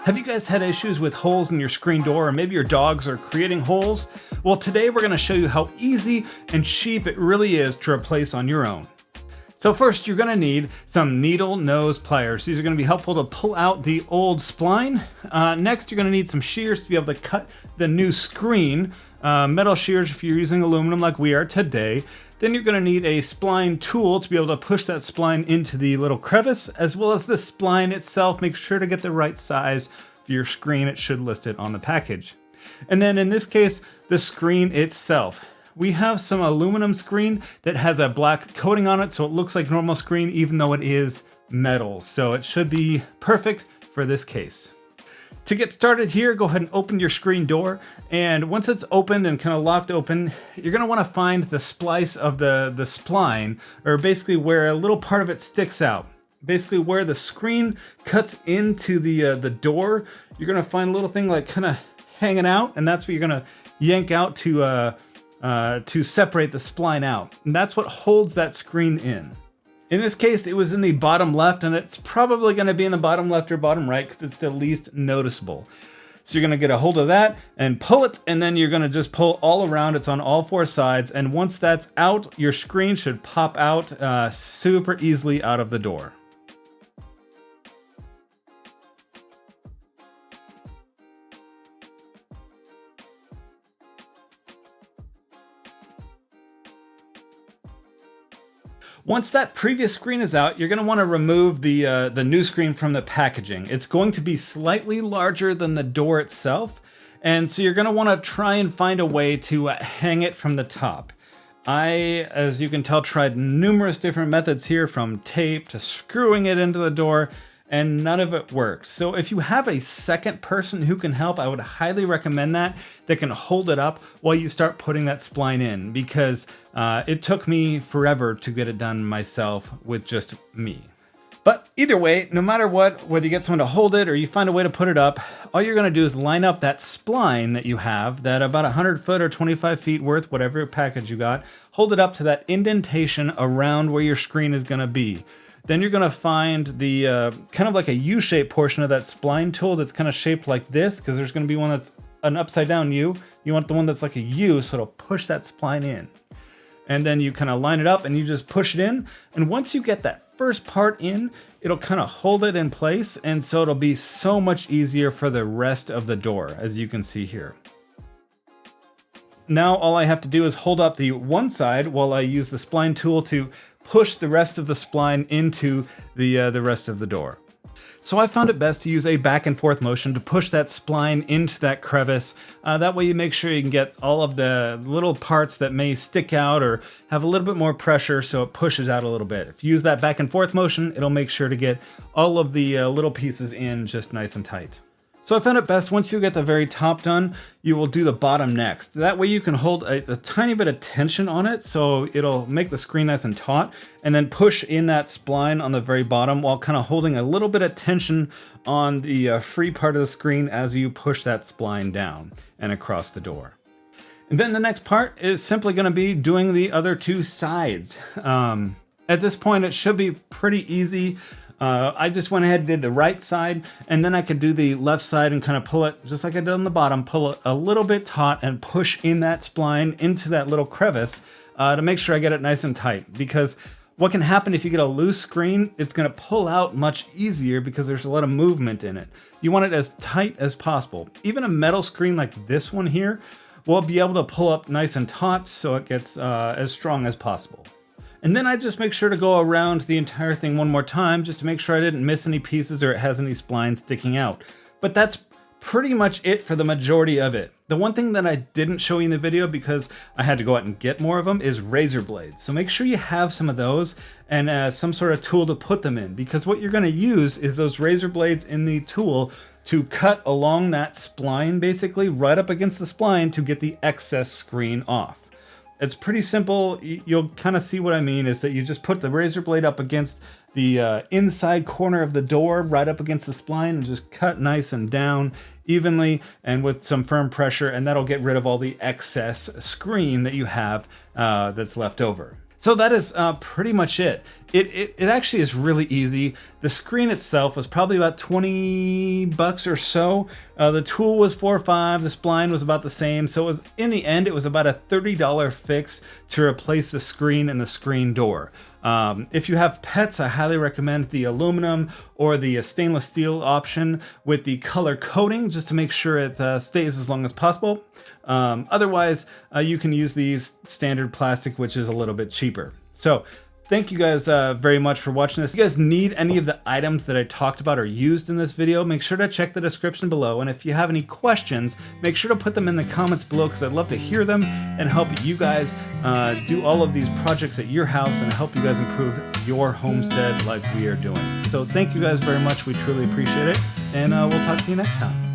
Have you guys had issues with holes in your screen door, or maybe your dogs are creating holes? Well, today we're going to show you how easy and cheap it really is to replace on your own. So first, you're going to need some needle nose pliers. These are going to be helpful to pull out the old spline. Next, you're going to need some shears to be able to cut the new screen. Metal shears if you're using aluminum like we are today. Then you're going to need a spline tool to be able to push that spline into the little crevice, as well as the spline itself. Make sure to get the right size for your screen. It should list it on the package. And then in this case, the screen itself. We have some aluminum screen that has a black coating on it, so it looks like normal screen even though it is metal. So it should be perfect for this case. To get started here, go ahead and open your screen door, and once it's opened and kind of locked open, you're going to want to find the splice of the spline, or basically where a little part of it sticks out. Basically where the screen cuts into the door, you're going to find a little thing like kind of hanging out, and that's what you're going to yank out to separate the spline out. And that's what holds that screen in. In this case, it was in the bottom left, and it's probably going to be in the bottom left or bottom right because it's the least noticeable. So you're going to get a hold of that and pull it, and then you're going to just pull all around. It's on all four sides, and once that's out, your screen should pop out super easily out of the door. Once that previous screen is out, you're going to want to remove the new screen from the packaging. It's going to be slightly larger than the door itself, and so you're going to want to try and find a way to hang it from the top. I, as you can tell, tried numerous different methods here, from tape to screwing it into the door, and none of it worked. So if you have a second person who can help, I would highly recommend that can hold it up while you start putting that spline in, because it took me forever to get it done myself with just me. But either way, no matter what, whether you get someone to hold it or you find a way to put it up, all you're going to do is line up that spline that you have, that about 100 foot or 25 feet worth, whatever package you got, hold it up to that indentation around where your screen is going to be. Then you're going to find the kind of like a U-shaped portion of that spline tool that's kind of shaped like this, because there's going to be one that's an upside down U. You want the one that's like a U, so it'll push that spline in. And then you kind of line it up and you just push it in. And once you get that first part in, it'll kind of hold it in place. And so it'll be so much easier for the rest of the door, as you can see here. Now all I have to do is hold up the one side while I use the spline tool to push the rest of the spline into the rest of the door. So I found it best to use a back and forth motion to push that spline into that crevice. That way you make sure you can get all of the little parts that may stick out or have a little bit more pressure, so it pushes out a little bit. If you use that back and forth motion, it'll make sure to get all of the little pieces in just nice and tight. So I found it best, once you get the very top done, you will do the bottom next. That way you can hold a tiny bit of tension on it, so it'll make the screen nice and taut, and then push in that spline on the very bottom while kind of holding a little bit of tension on the free part of the screen as you push that spline down and across the door. And then the next part is simply going to be doing the other two sides. At this point, it should be pretty easy. I just went ahead and did the right side, and then I could do the left side and kind of pull it just like I did on the bottom, pull it a little bit taut and push in that spline into that little crevice to make sure I get it nice and tight. Because what can happen if you get a loose screen, it's going to pull out much easier because there's a lot of movement in it. You want it as tight as possible. Even a metal screen like this one here will be able to pull up nice and taut so it gets as strong as possible. And then I just make sure to go around the entire thing one more time just to make sure I didn't miss any pieces or it has any splines sticking out. But that's pretty much it for the majority of it. The one thing that I didn't show you in the video, because I had to go out and get more of them, is razor blades. So make sure you have some of those and some sort of tool to put them in, because what you're going to use is those razor blades in the tool to cut along that spline, basically right up against the spline, to get the excess screen off. It's pretty simple. You'll kind of see what I mean, is that you just put the razor blade up against the inside corner of the door, right up against the spline, and just cut nice and down evenly and with some firm pressure, and that'll get rid of all the excess screen that you have that's left over. So that is pretty much it. It actually is really easy. The screen itself was probably about $20 or so. The tool was $4 or $5. The spline was about the same. So it was, in the end, it was about a $30 fix to replace the screen and the screen door. If you have pets, I highly recommend the aluminum or the stainless steel option with the color coating, just to make sure it stays as long as possible. Otherwise, you can use these standard plastic, which is a little bit cheaper. So thank you guys very much for watching this. If you guys need any of the items that I talked about or used in this video, make sure to check the description below. And if you have any questions, make sure to put them in the comments below, because I'd love to hear them and help you guys do all of these projects at your house and help you guys improve your homestead like we are doing. So thank you guys very much. We truly appreciate it. And we'll talk to you next time.